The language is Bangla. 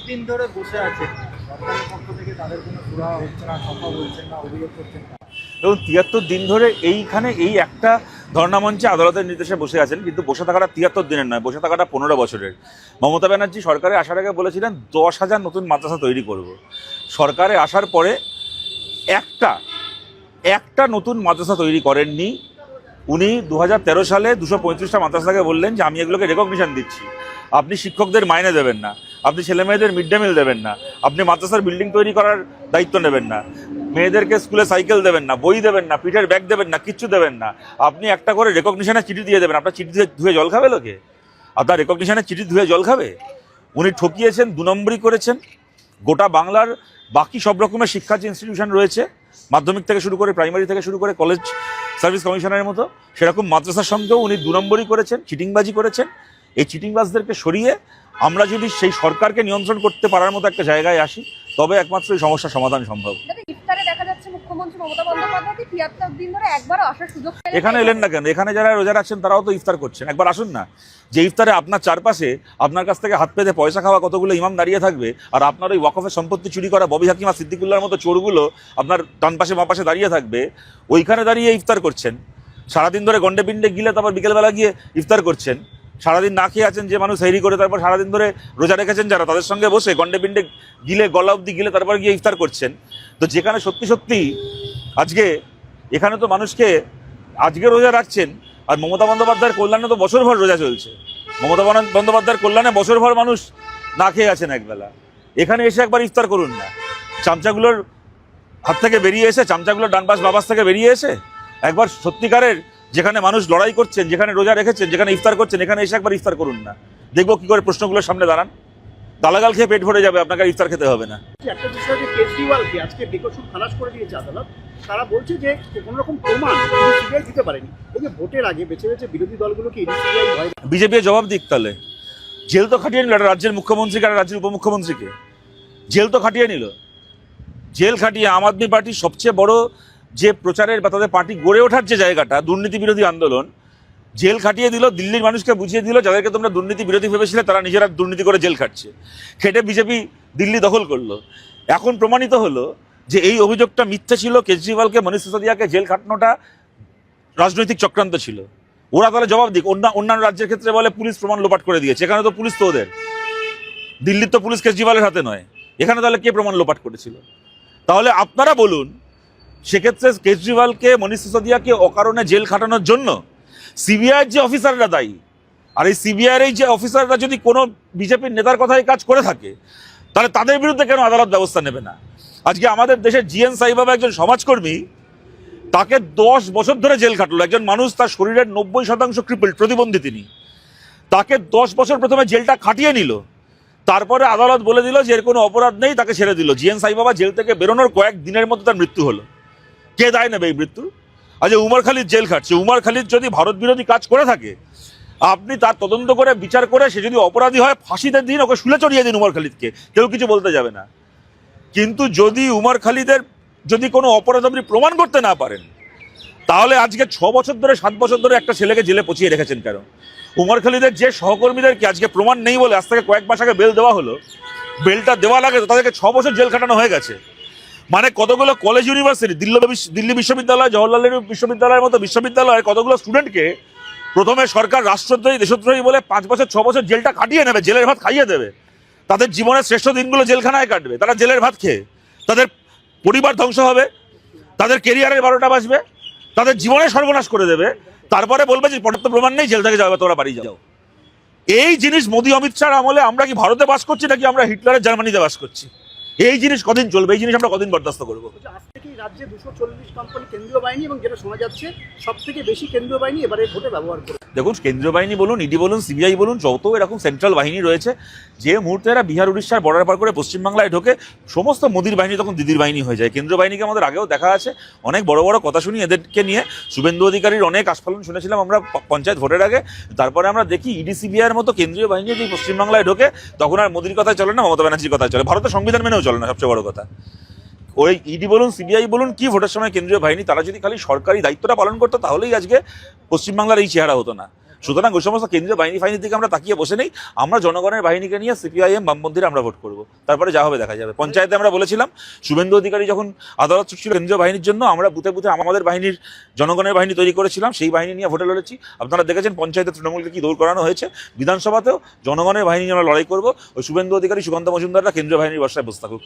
দিন ধরে বসে আছে, সরকারের পক্ষ থেকে তাদের কোনো সুরাহা হচ্ছে না, কথা বলছেন না, অভিযোগ করছেন না। এবং ৭৩ দিন ধরে এইখানে এই একটা ধর্ণা মঞ্চে আদালতের নির্দেশে বসে আছেন, কিন্তু বসে থাকাটা ৭৩ দিনের নয়, বসে থাকাটা ১৫ বছরের। মমতা ব্যানার্জি সরকারে আসার আগে বলেছিলেন ১০,০০০ নতুন মাদ্রাসা তৈরি করব। সরকারে আসার পরে একটা নতুন মাদ্রাসা তৈরি করেননি। উনি ২০১৩ সালে ২৩৫টা মাদ্রাসাকে বললেন যে আমি এগুলোকে রেকগনিশন দিচ্ছি, আপনি শিক্ষকদের মাইনে দেবেন না, আপনি ছেলেমেয়েদের মিড ডে মিল দেবেন না, আপনি মাদ্রাসার বিল্ডিং তৈরি করার দায়িত্ব নেবেন না, মেয়েদেরকে স্কুলে সাইকেল দেবেন না, বই দেবেন না, পিঠের ব্যাগ দেবেন না, কিচ্ছু দেবেন না, আপনি একটা করে রেকগনিশনের চিঠি দিয়ে দেবেন। আপনার চিঠি ধুয়ে জল খাবে লোকে? আপনার রেকগনিশনের চিঠি ধুয়ে জল খাবে? উনি ঠকিয়েছেন, ২ নম্বরই করেছেন। গোটা বাংলার বাকি সব রকমের শিক্ষা যে ইনস্টিটিউশন রয়েছে, মাধ্যমিক থেকে শুরু করে প্রাইমারি থেকে শুরু করে কলেজ সার্ভিস কমিশনের মতো, সেরকম মাদ্রাসার সঙ্গেও উনি ২ নম্বরই করেছেন, চিটিংবাজি করেছেন। এই চিটিংবাজদেরকে সরিয়ে আমরা যদি সেই সরকারকে নিয়ন্ত্রণ করতে পারার মতো একটা জায়গায় আসি, তবে একমাত্র এই সমস্যার সমাধান সম্ভব। ইফতারে দেখা যাচ্ছে মুখ্যমন্ত্রী মমতা বন্দ্যোপাধ্যায়কে ৭৩ দিন ধরে একবারও আসার সুযোগ পেলেন না। এখানে এলেন না কেন? এখানে যারা রোজা রাখছেন তারাও তো ইফতার করছেন, একবার আসুন না। যে ইফতারে আপনার চারপাশে আপনার কাছ থেকে হাত পেতে পয়সা খাওয়া কতগুলো ইমাম দাঁড়িয়ে থাকবে, আর আপনার ওই ওয়াকফের সম্পত্তি চুরি করা ববি হাকিমা সিদ্দিকুল্লাহর মতো চোরগুলো আপনার ডান পাশে বাঁ পাশে দাঁড়িয়ে থাকবে, ওইখানে দাঁড়িয়ে ইফতার করছেন। সারাদিন ধরে গন্ডে পিণ্ডে গিলে তারপর বিকেলবেলা গিয়ে ইফতার করছেন। সারাদিন না খেয়ে আছেন যে মানুষ হেরি করে, তারপর সারাদিন ধরে রোজা রেখেছেন যারা, তাদের সঙ্গে বসে গন্ডে পিণ্ডে গিলে গলা অব্দি গিলে তারপর গিয়ে ইফতার করছেন। তো যেখানে সত্যি সত্যি আজকে এখানে তো মানুষকে আজকে রোজা রাখছেন, আর মমতা বন্দ্যোপাধ্যায়ের কল্যাণে তো বছরভর রোজা চলছে। মমতা বন্দ্যোপাধ্যায়ের কল্যাণে বছরভর মানুষ না খেয়ে আছেন একবেলা। এখানে এসে একবার ইফতার করুন না। চামচাগুলোর হাত থেকে বেরিয়ে এসে, চামচাগুলোর ডানপাশ বাবাস থেকে বেরিয়ে এসে একবার সত্যিকারের যেখানে মানুষ লড়াই করছেন, যেখানে রোজা রেখেছেন, যেখানে ইফতার করছেন, এখানে এসে একবার ইফতার করুন না। দেখবো কি করে প্রশ্নগুলোর সামনে দাঁড়ান। গালাগাল খেয়ে পেট ভরে যাবে, আপনাকে আর ইফতার খেতে হবে না। একটা বিষয় যে কেজরিওয়ালকে আজকে বেকসুর খালাস করে দিয়েছে আদালত। তারা বলছে যে কোনো রকম প্রমাণ সিবিআই দিতে পারেনি। এই যে ভোটের আগে বেছে বেছে বিরোধী দলগুলোকে সিবিআই ভয়। বিজেপি জবাব দিক তাহলে। জেল তো খাটিয়ে নিল একটা রাজ্যের মুখ্যমন্ত্রীকে, একটা রাজ্যের উপমুখ্যমন্ত্রীকে। জেল তো খাটিয়ে নিল। জেল খাটিয়ে আম আদমি পার্টির সবচেয়ে বড় যে প্রচারের বা তাদের পার্টি গড়ে ওঠার যে জায়গাটা, দুর্নীতি বিরোধী আন্দোলন, জেল খাটিয়ে দিল। দিল্লির মানুষকে বুঝিয়ে দিল যাদেরকে তোমরা দুর্নীতি বিরোধী ভেবেছিলে তারা নিজেরা দুর্নীতি করে জেল খাটছে। খেটে বিজেপি দিল্লি দখল করলো। এখন প্রমাণিত হলো যে এই অভিযোগটা মিথ্যে ছিল। কেজরিওয়ালকে, মনীষ সিসোদিয়াকে জেল খাটানোটা রাজনৈতিক চক্রান্ত ছিল। ওরা তাহলে জবাব দিক। অন্যান্য রাজ্যের ক্ষেত্রে বলে পুলিশ প্রমাণ লোপাট করে দিয়েছে, এখানে তো পুলিশ তো ওদের। দিল্লির তো পুলিশ কেজরিওয়ালের হাতে নয়, এখানে তাহলে কে প্রমাণ লোপাট করেছিল? তাহলে আপনারা বলুন, সেক্ষেত্রে কেজরিওয়ালকে, মনীষ সিসোদিয়াকে অকারণে জেল খাটানোর জন্য সিবিআইয়ের যে অফিসাররা দায়ী, আর এই সিবিআইয়ের এই যে অফিসাররা যদি কোনো বিজেপির নেতার কথায় কাজ করে থাকে, তাহলে তাদের বিরুদ্ধে কেন আদালত ব্যবস্থা নেবে না? আজকে আমাদের দেশের জিএন সাইবাবা একজন সমাজকর্মী, তাকে 10 বছর ধরে জেল খাটলো। একজন মানুষ, তার শরীরের 90% ক্রিপল, প্রতিবন্ধী তিনি। তাকে 10 বছর প্রথমে জেলটা খাটিয়ে নিল, তারপরে আদালত বলে দিল যে এর কোনো অপরাধ নেই, তাকে ছেড়ে দিল। জিএন সাইবাবা জেল থেকে বেরোনোর কয়েক দিনের মধ্যে তার মৃত্যু হলো। কে দায় নেবে এই মৃত্যু? আজ উমর খালিদ জেল খাটছে। উমর খালিদ যদি ভারত বিরোধী কাজ করে থাকে, আপনি তার তদন্ত করে বিচার করে সে যদি অপরাধী হয় ফাঁসিতে দিন, ওকে শুলে চড়িয়ে দিন উমর খালিদকে, কেউ কিছু বলতে যাবে না। কিন্তু যদি উমর খালিদের যদি কোনো অপরাধ আপনি প্রমাণ করতে না পারেন, তাহলে আজকে 6 বছর ধরে 7 বছর ধরে একটা ছেলেকে জেলে পচিয়ে রেখেছেন কেন? উমর খালিদের যে সহকর্মীদেরকে আজকে প্রমাণ নেই বলে আজ থেকে কয়েক মাস আগে বেল দেওয়া হলো, বেলটা দেওয়া লাগে তো তাদেরকে 6 বছর জেল খাটানো হয়ে গেছে। মানে কতগুলো কলেজ, ইউনিভার্সিটি, দিল্লি বিশ্ববিদ্যালয়, জওহরলাল নেহরু বিশ্ববিদ্যালয়ের মতো বিশ্ববিদ্যালয়ের কতগুলো স্টুডেন্টকে প্রথমে সরকার রাষ্ট্রদ্রোহী, দেশদ্রোহী বলে 5 বছর 6 বছর জেলটা কাটিয়ে নেবে, জেলের ভাত খাইয়ে দেবে। তাদের জীবনের শ্রেষ্ঠ দিনগুলো জেলখানায় কাটবে, তারা জেলের ভাত খেয়ে। তাদের পরিবার ধ্বংস হবে, তাদের কেরিয়ারের 12টা বাজবে, তাদের জীবনের সর্বনাশ করে দেবে। তারপরে বলবে যে পর্যাপ্ত প্রমাণ নেই, জেল থেকে যাবে, তোরা বাড়ি যাও। এই জিনিস মোদী অমিত শাহর আমলে আমরা কি ভারতে বাস করছি নাকি আমরা হিটলারের জার্মানিতে বাস করছি? এই জিনিস কদিন চলবে? এই জিনিস আমরা কদিন বরদাস্ত করবো? আজ থেকেই রাজ্যে 240 কোম্পানি কেন্দ্রীয় বাহিনী, এবং যেটা শোনা যাচ্ছে সব থেকে বেশি কেন্দ্রীয় বাহিনী এবারে ভোটে ব্যবহার করে। দেখুন, কেন্দ্রীয় বাহিনী বলুন, ইডি বলুন, সিবিআই বলুন, যত এরকম সেন্ট্রাল বাহিনী রয়েছে, যে মুহূর্তে এরা বিহার উড়িষ্যার বর্ডার পার করে পশ্চিমবাংলায় ঢোকে, সমস্ত মোদির বাহিনী তখন দিদির বাহিনী হয়ে যায়। কেন্দ্রীয় বাহিনীকে আমাদের আগেও দেখা আছে, অনেক বড় বড় কথা শুনি এদেরকে নিয়ে। শুভেন্দু অধিকারীর অনেক আস্ফালন শুনেছিলাম আমরা পঞ্চায়েত ভোটের আগে। তারপরে আমরা দেখি ইডি সিবিআইয়ের মতো কেন্দ্রীয় বাহিনী যদি পশ্চিমবাংলায় ঢোকে, তখন আর মোদির কথায় চলে না, মমতা ব্যানার্জির কথায় চলে। ভারতের সংবিধান মেনেও চলে না, সবচেয়ে বড় কথা। ওই ইডি বলুন, সিবিআই বলুন, কি ভোটের সময় কেন্দ্রীয় বাহিনী, তারা যদি খালি সরকারি দায়িত্বটা পালন করতো, তাহলেই আজকে পশ্চিমবাংলার এই চেহারা হতো না। সুতরাং ওই সমস্ত কেন্দ্রীয় বাহিনী ফাহিনীর দিকে আমরা তাকিয়ে বসে নেই, আমরা জনগণের বাহিনীকে নিয়ে সিপিআইএম বামপন্থীরা আমরা ভোট করব, তারপরে যা হবে দেখা যাবে। পঞ্চায়েতে আমরা বলেছিলাম, শুভেন্দু অধিকারী যখন আদালত ছুটছিল কেন্দ্রীয় বাহিনীর জন্য, আমরা বুথে বুথে আমাদের বাহিনীর জনগণের বাহিনী তৈরি করেছিলাম, সেই বাহিনী নিয়ে ভোটে লড়েছি। আপনারা দেখেছেন পঞ্চায়েতে তৃণমূলকে কি দৌড় করানো হয়েছে, বিধানসভাতেও জনগণের বাহিনী নিয়ে আমরা লড়াই করবো। ওই শুভেন্দু অধিকারী, সুকান্ত মজুমদাররা কেন্দ্রীয় বাহিনীর বর্ষায় বসে থাকুক।